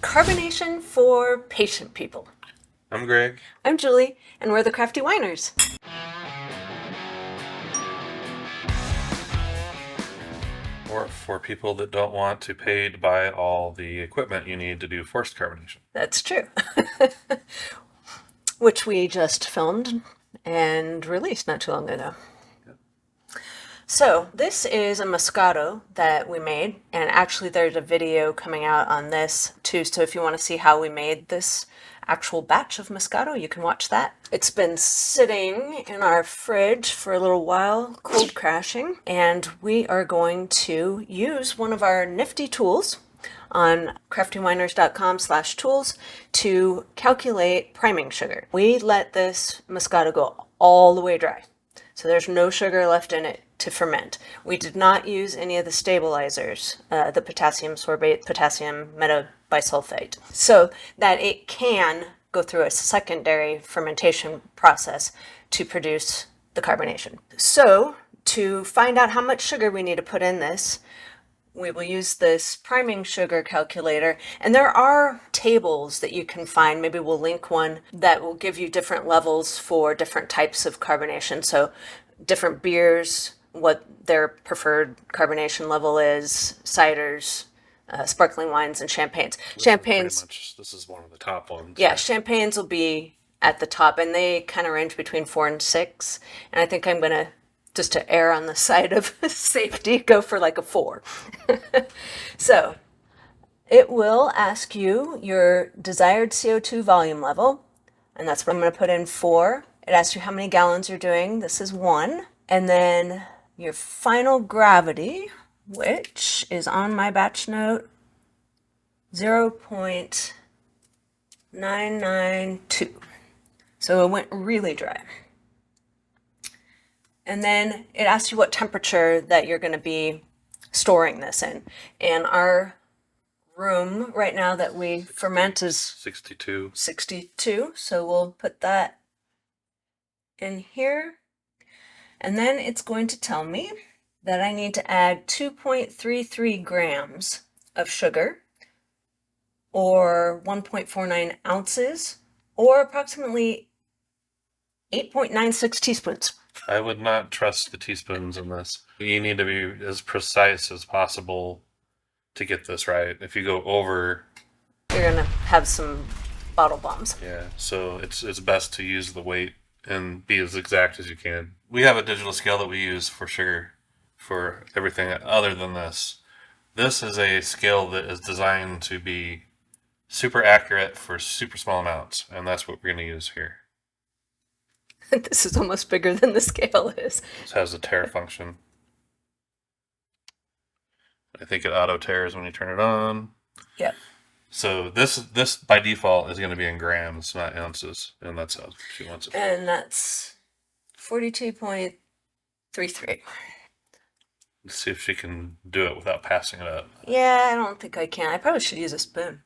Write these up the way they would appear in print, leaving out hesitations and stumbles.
Carbonation for patient people. I'm Greg. I'm Julie, and we're the Crafty Winers. Or for people that don't want to pay to buy all the equipment you need to do forced carbonation. That's true. Which we just filmed and released not too long ago. So this is a Moscato that we made, and actually there's a video coming out on this too, so if you want to see how we made this actual batch of Moscato, you can watch that. It's been sitting in our fridge for a little while, cold crashing, and we are going to use one of our nifty tools on craftywiners.com/tools to calculate priming sugar. We let this Moscato go all the way dry, so there's no sugar left in it to ferment. We did not use any of the stabilizers, the potassium sorbate, potassium metabisulfite, so that it can go through a secondary fermentation process to produce the carbonation. So to find out how much sugar we need to put in this, we will use this priming sugar calculator, and there are tables that you can find. Maybe we'll link one that will give you different levels for different types of carbonation. So different beers, what their preferred carbonation level is, ciders, sparkling wines, and champagnes. This is one of the top ones. Yeah, champagnes will be at the top, and they kind of range between 4 and 6. And I think I'm going to, just to err on the side of safety, go for like a 4. So it will ask you your desired CO2 volume level, and that's what I'm going to put in 4. It asks you how many gallons you're doing. This is 1. And then your final gravity, which is on my batch note, 0.992. So it went really dry. And then it asks you what temperature that you're going to be storing this in. And our room right now that we ferment is 62. 62. So we'll put that in here. And then it's going to tell me that I need to add 2.33 grams of sugar, or 1.49 ounces, or approximately 8.96 teaspoons. I would not trust the teaspoons in this. You need to be as precise as possible to get this right. If you go over, you're going to have some bottle bombs. Yeah, so it's best to use the weight and be as exact as you can. We have a digital scale that we use for sugar for everything other than this. This is a scale that is designed to be super accurate for super small amounts, and that's what we're going to use here. This is almost bigger than the scale is. This has a tare function. I think it auto tares when you turn it on. Yep. So this by default is going to be in grams, not ounces, and that's how she wants it. And that's 42.33. Let's see if she can do it without passing it up. Yeah, I don't think I can. I probably should use a spoon.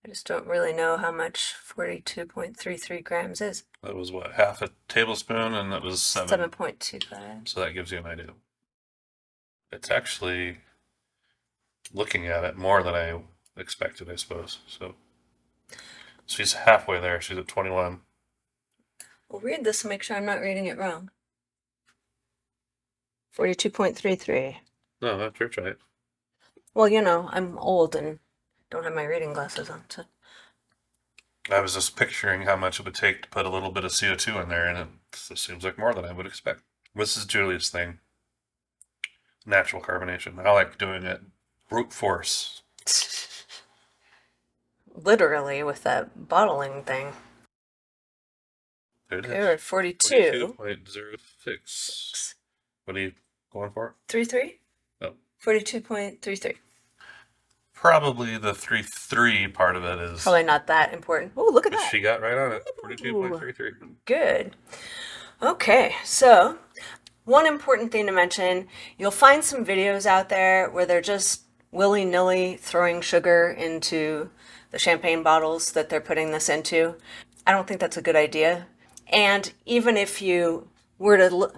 I just don't really know how much 42.33 grams is. That was what, half a tablespoon, and that was 7.25. So that gives you an idea. It's actually, looking at it, more than I expected, I suppose. So she's halfway there. She's at 21. We'll read this and make sure I'm not reading it wrong. 42.33. No, that's right. Well, you know, I'm old and don't have my reading glasses on, so. I was just picturing how much it would take to put a little bit of CO2 in there, and it seems like more than I would expect. This is Julie's thing. Natural carbonation. I like doing it brute force. Literally with that bottling thing. There it is. We're at 42. 42.06. What are you going for? 33? Oh. 42.33. Probably the 3.3 part of it is. Probably not that important. Oh, look at that. She got right on it. 42.33. Good. Okay, so one important thing to mention, you'll find some videos out there where they're just willy-nilly throwing sugar into the champagne bottles that they're putting this into. I don't think that's a good idea. And even if you were to,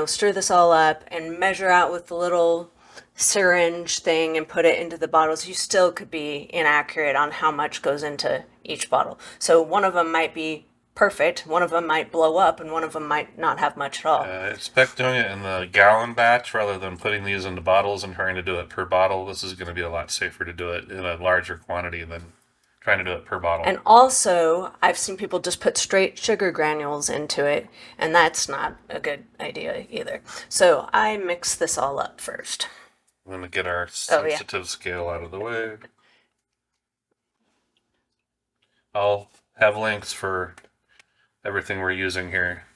stir this all up and measure out with the little syringe thing and put it into the bottles, you still could be inaccurate on how much goes into each bottle. So one of them might be perfect, one of them might blow up, and one of them might not have much at all. I expect doing it in the gallon batch rather than putting these into bottles and trying to do it per bottle. This is going to be a lot safer to do it in a larger quantity than trying to do it per bottle. And also, I've seen people just put straight sugar granules into it, and that's not a good idea either. So I mix this all up first. I'm going to get our sensitive scale out of the way. I'll have links for everything we're using here.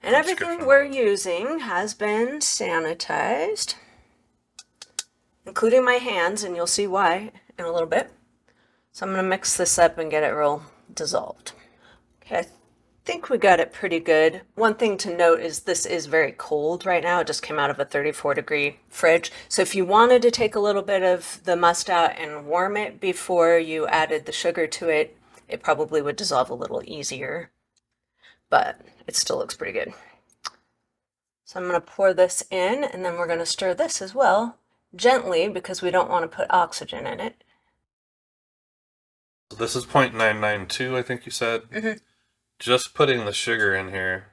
And everything we're using has been sanitized, including my hands, and you'll see why in a little bit. So I'm going to mix this up and get it real dissolved. Okay, I think we got it pretty good. One thing to note is this is very cold right now. It just came out of a 34-degree fridge. So if you wanted to take a little bit of the must out and warm it before you added the sugar to it, it probably would dissolve a little easier. But it still looks pretty good. So I'm going to pour this in, and then we're going to stir this as well, gently, because we don't want to put oxygen in it. So this is 0.992, I think you said. Mm-hmm. Just putting the sugar in here,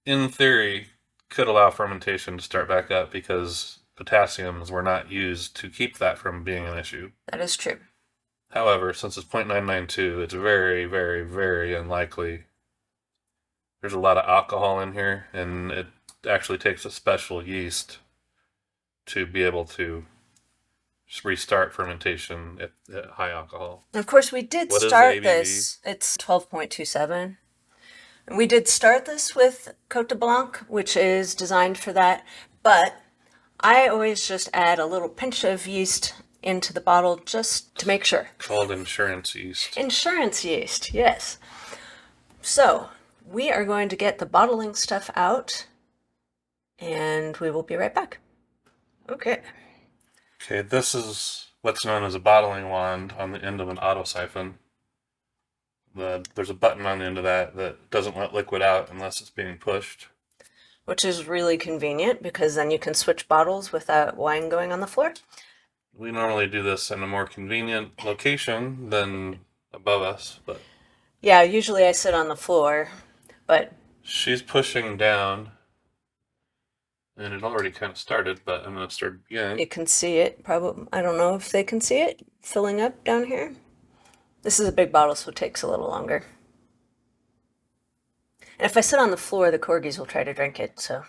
in theory, could allow fermentation to start back up because potassiums were not used to keep that from being an issue. That is true. However, since it's 0.992, it's very, very, very unlikely. There's a lot of alcohol in here, and it actually takes a special yeast to be able to restart fermentation at high alcohol. And of course, we did start this. It's 12.27. And we did start this with Cote Blanc, which is designed for that. But I always just add a little pinch of yeast into the bottle just to make sure. Called insurance yeast. Insurance yeast, yes. So we are going to get the bottling stuff out, and we will be right back. Okay. Okay, this is what's known as a bottling wand on the end of an auto siphon. There's a button on the end of that doesn't let liquid out unless it's being pushed. Which is really convenient because then you can switch bottles without wine going on the floor. We normally do this in a more convenient location than above us, but... Yeah, usually I sit on the floor, but... She's pushing down. And it already kind of started, but I'm going to start again. You can see it. Probably. I don't know if they can see it filling up down here. This is a big bottle, so it takes a little longer. And if I sit on the floor, the corgis will try to drink it, so...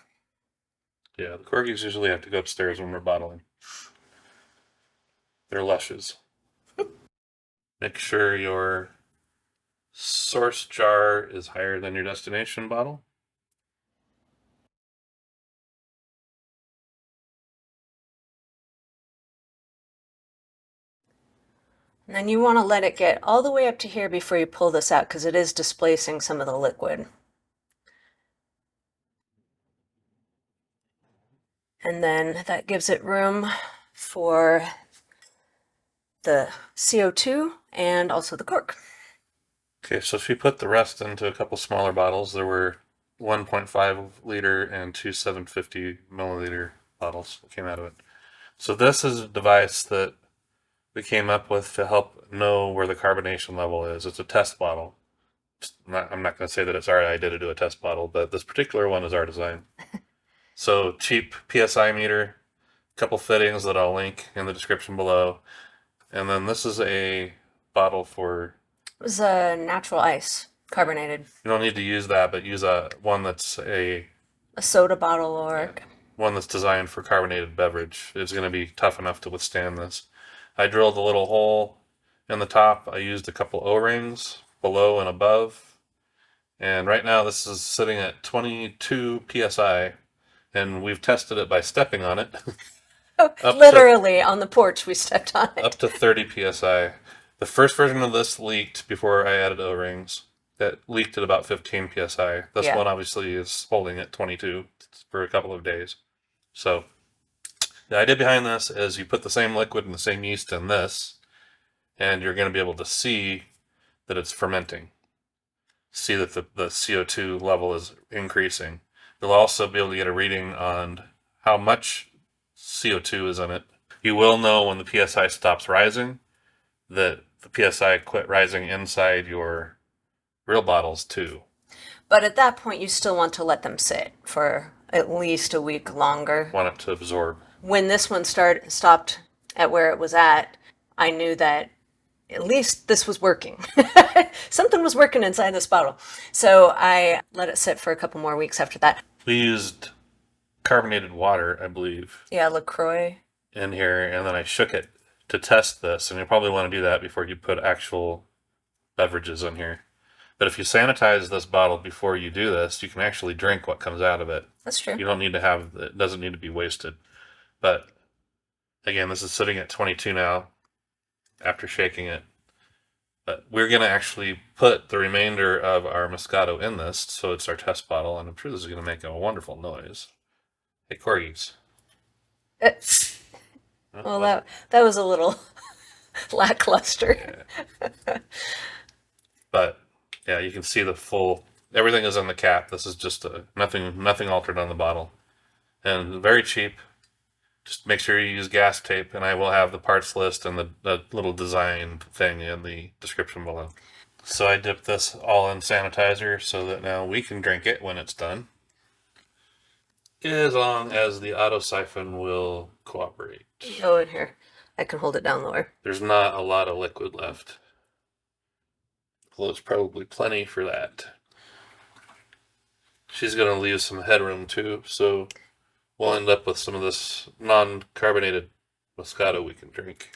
Yeah, the corgis usually have to go upstairs when we're bottling. They're lushes. Make sure your source jar is higher than your destination bottle. And then you want to let it get all the way up to here before you pull this out, because it is displacing some of the liquid. And then that gives it room for the CO2 and also the cork. Okay, so she put the rest into a couple smaller bottles. There were 1.5 liter and two 750 milliliter bottles that came out of it. So this is a device that we came up with to help know where the carbonation level is. It's a test bottle. I'm not going to say that it's our idea to do a test bottle, but this particular one is our design. So cheap PSI meter, couple fittings that I'll link in the description below. And then this is a bottle for... It was a natural ice, carbonated. You don't need to use that, but use one that's a soda bottle or... one that's designed for carbonated beverage. It's going to be tough enough to withstand this. I drilled a little hole in the top. I used a couple O-rings below and above. And right now this is sitting at 22 PSI. And we've tested it by stepping on it. Literally on the porch we stepped on it. Up to 30 PSI. The first version of this leaked before I added O-rings. That leaked at about 15 PSI. This one obviously is holding at 22 for a couple of days. So the idea behind this is you put the same liquid and the same yeast in this, and you're going to be able to see that it's fermenting. See that the CO2 level is increasing. You'll also be able to get a reading on how much CO2 is in it. You will know when the PSI stops rising that the PSI quit rising inside your real bottles too. But at that point, you still want to let them sit for at least a week longer. Want it to absorb. When this one stopped at where it was at, I knew that at least this was working. Something was working inside this bottle. So I let it sit for a couple more weeks after that. We used carbonated water, I believe. Yeah, LaCroix. In here, and then I shook it to test this, and you probably want to do that before you put actual beverages in here. But if you sanitize this bottle before you do this, you can actually drink what comes out of it. That's true. You don't need to have, it doesn't need to be wasted. But again, this is sitting at 22 now after shaking it. But we're going to actually put the remainder of our Moscato in this, so it's our test bottle, and I'm sure this is going to make a wonderful noise. Hey, corgis. Well, that was a little lackluster. Yeah. But yeah, you can see the full. Everything is in the cap. This is just nothing altered on the bottle, and very cheap. Just make sure you use gas tape, and I will have the parts list and the little design thing in the description below. So I dipped this all in sanitizer so that now we can drink it when it's done, as long as the auto siphon will cooperate. Go in here. I can hold it down lower. There's not a lot of liquid left. Well, it's probably plenty for that. She's going to leave some headroom too, so we'll end up with some of this non-carbonated Moscato we can drink.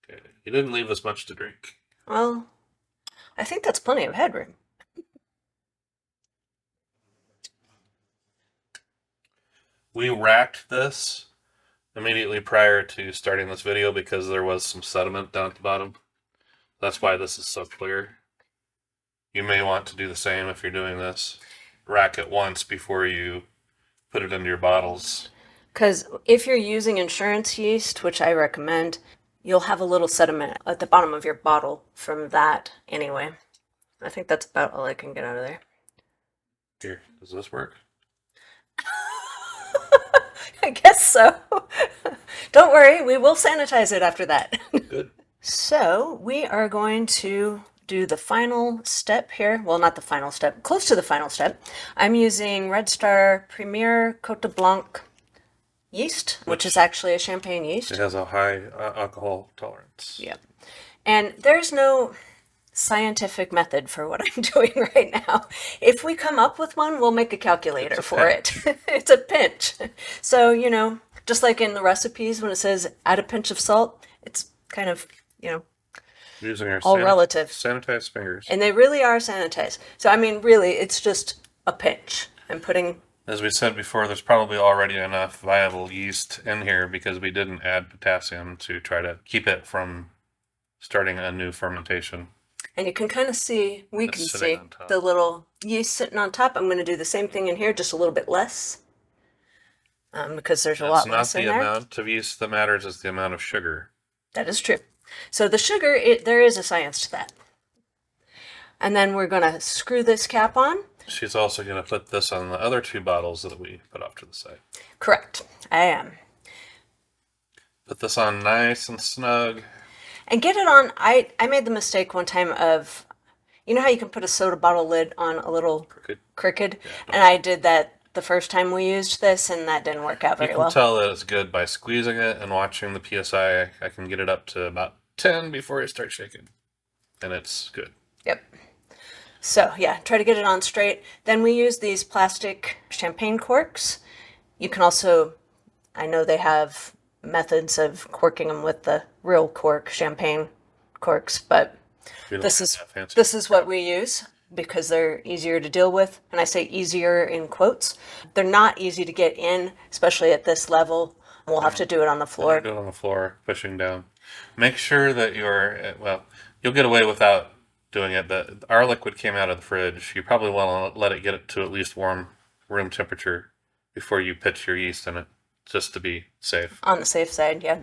Okay, you didn't leave us much to drink. Well, I think that's plenty of headroom. We racked this immediately prior to starting this video because there was some sediment down at the bottom. That's why this is so clear. You may want to do the same if you're doing this. Rack it once before you put it into your bottles. Because if you're using insurance yeast, which I recommend, you'll have a little sediment at the bottom of your bottle from that anyway. I think that's about all I can get out of there. Here, does this work? I guess so. Don't worry, we will sanitize it after that. Good. So we are going to do the final step here. Well, not the final step, close to the final step. I'm using Red Star Premier Cote de Blanc yeast, which is actually a champagne yeast. It has a high alcohol tolerance. Yep. And there's no scientific method for what I'm doing right now. If we come up with one, we'll make a calculator for it. It's a pinch. So, you know, just like in the recipes when it says add a pinch of salt, it's kind of, you know, using our all relative. Sanitized fingers. And they really are sanitized. So, I mean, really, it's just a pinch. I'm putting... As we said before, there's probably already enough viable yeast in here because we didn't add potassium to try to keep it from starting a new fermentation. And you can kind of see, we can see the little yeast sitting on top. I'm going to do the same thing in here, just a little bit less. Because there's a lot less in there. It's not the amount of yeast that matters, it's the amount of sugar. That is true. So the sugar, there is a science to that. And then we're going to screw this cap on. She's also going to put this on the other two bottles that we put off to the side. Correct. I am. Put this on nice and snug. And get it on, I made the mistake one time of, you know how you can put a soda bottle lid on a little crooked? Yeah, and I did that the first time we used this, and that didn't work out very well. You can tell that it's good by squeezing it and watching the PSI. I can get it up to about 10 before it starts shaking. And it's good. Yep. So, yeah, try to get it on straight. Then we use these plastic champagne corks. You can also, I know they have methods of corking them with the real cork, champagne corks, but this is what we use because they're easier to deal with. And I say easier in quotes. They're not easy to get in, especially at this level. We'll have to do it on the floor. Do it on the floor, pushing down. Make sure that you'll get away without doing it, but our liquid came out of the fridge. You probably want to let it get to at least warm room temperature before you pitch your yeast in it, just to be safe. On the safe side, yeah.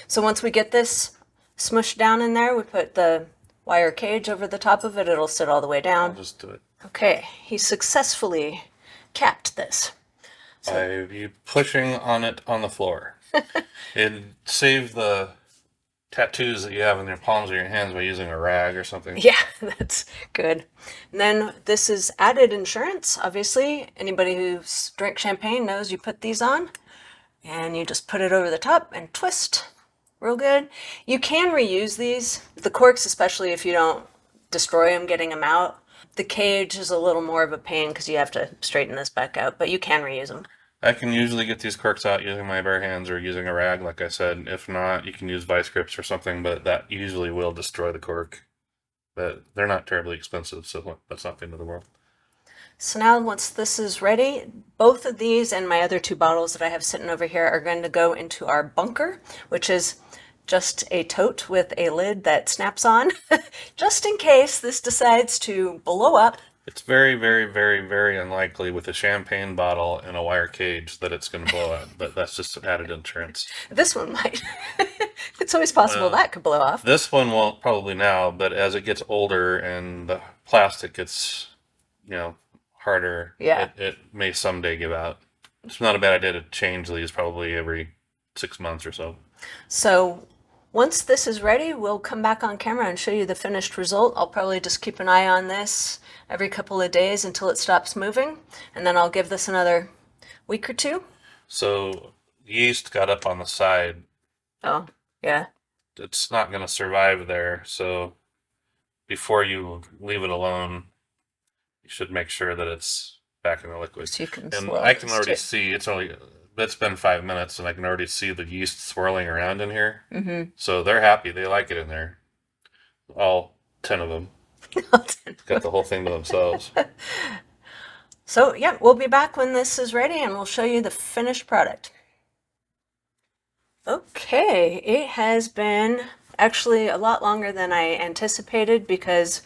So once we get this smushed down in there, we put the wire cage over the top of it. It'll sit all the way down. I'll just do it. Okay, he successfully capped this. By you pushing on it on the floor. It'd save the tattoos that you have in your palms of your hands by using a rag or something. Yeah, that's good. And then this is added insurance. Obviously, anybody who's drank champagne knows you put these on and you just put it over the top and twist. Real good. You can reuse these. The corks, especially if you don't destroy them getting them out. The cage is a little more of a pain because you have to straighten this back out, but you can reuse them. I can usually get these corks out using my bare hands or using a rag, like I said. If not, you can use vice grips or something, but that usually will destroy the cork. But they're not terribly expensive, so that's not the end of the world. So now once this is ready, both of these and my other 2 bottles that I have sitting over here are going to go into our bunker, which is just a tote with a lid that snaps on, just in case this decides to blow up. It's very, very, very, very unlikely with a champagne bottle and a wire cage that it's going to blow up, but that's just added insurance. This one might. It's always possible that could blow off. This one won't probably now, but as it gets older and the plastic gets, harder, Yeah. it may someday give out. It's not a bad idea to change these probably every 6 months or so. So once this is ready, we'll come back on camera and show you the finished result. I'll probably just keep an eye on this every couple of days until it stops moving, and then I'll give this another week or 2. So yeast got up on the side. Oh, yeah. It's not going to survive there, so before you leave it alone, you should make sure that it's back in the liquid. So you can And swirl I can this already too. see it's been 5 minutes, and I can already see the yeast swirling around in here. Mm-hmm. So they're happy. They like it in there. All 10 of them. Got the whole thing to themselves. So, yeah, we'll be back when this is ready and we'll show you the finished product. Okay, it has been actually a lot longer than I anticipated because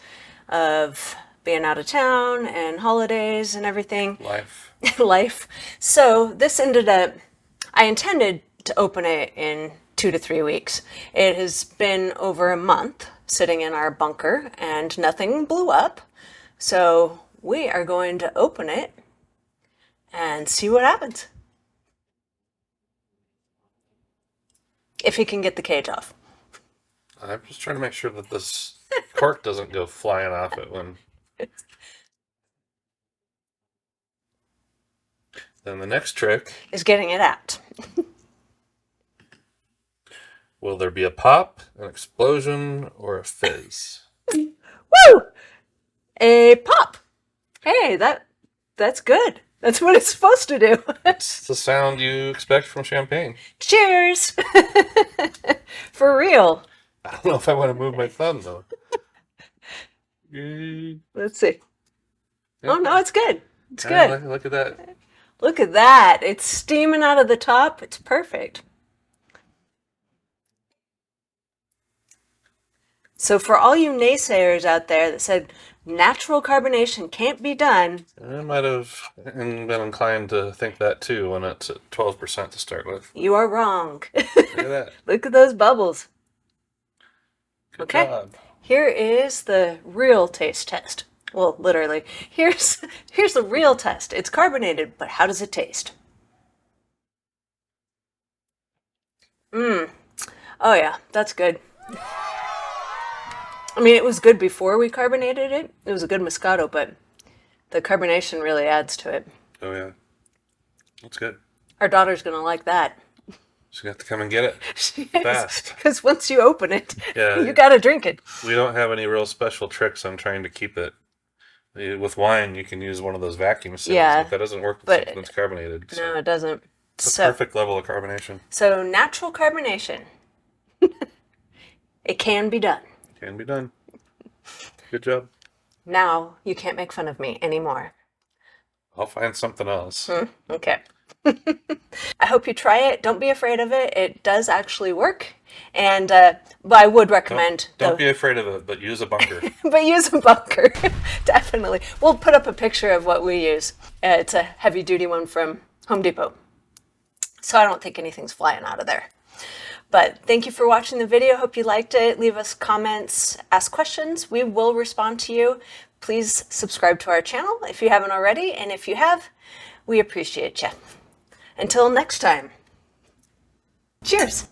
of being out of town and holidays and everything. Life. So this ended up, I intended to open it in 2 to 3 weeks. It has been over a month sitting in our bunker and nothing blew up. So we are going to open it and see what happens. If he can get the cage off. I'm just trying to make sure that this cork doesn't go flying off it when... Then the next trick is getting it out. Will there be a pop, an explosion, or a fizz? Woo! A pop. Hey, that's good. That's what it's supposed to do. It's the sound you expect from champagne. Cheers! For real. I don't know if I want to move my thumb, though. Let's see. Yeah. Oh, no, it's good. It's good. Look at that. Look at that. It's steaming out of the top. It's perfect. So for all you naysayers out there that said natural carbonation can't be done. I might have been inclined to think that too when it's at 12% to start with. You are wrong. Look at that. Look at those bubbles. Good Okay. job. Here is the real taste test. Well, literally. Here's the real test. It's carbonated, but how does it taste? Oh yeah, that's good. I mean, it was good before we carbonated it. It was a good Moscato, but the carbonation really adds to it. Oh yeah. That's good. Our daughter's going to like that. She's going to have to come and get it. She Fast. Because once you open it, Yeah. you got to drink it. We don't have any real special tricks on trying to keep it. With wine, you can use one of those vacuum seals. Yeah, But that doesn't work with but something that's carbonated. So No, it doesn't. it's a perfect level of carbonation. So natural carbonation. It can be done. Can be done. Good job. Now you can't make fun of me anymore. I'll find something else. Okay. I hope you try it. Don't be afraid of it. It does actually work. And but I would recommend. Don't be afraid of it, but use a bunker. But use a bunker. Definitely. We'll put up a picture of what we use. It's a heavy duty one from Home Depot. So I don't think anything's flying out of there. But thank you for watching the video. Hope you liked it. Leave us comments, ask questions. We will respond to you. Please subscribe to our channel if you haven't already. And if you have, we appreciate you. Until next time, cheers!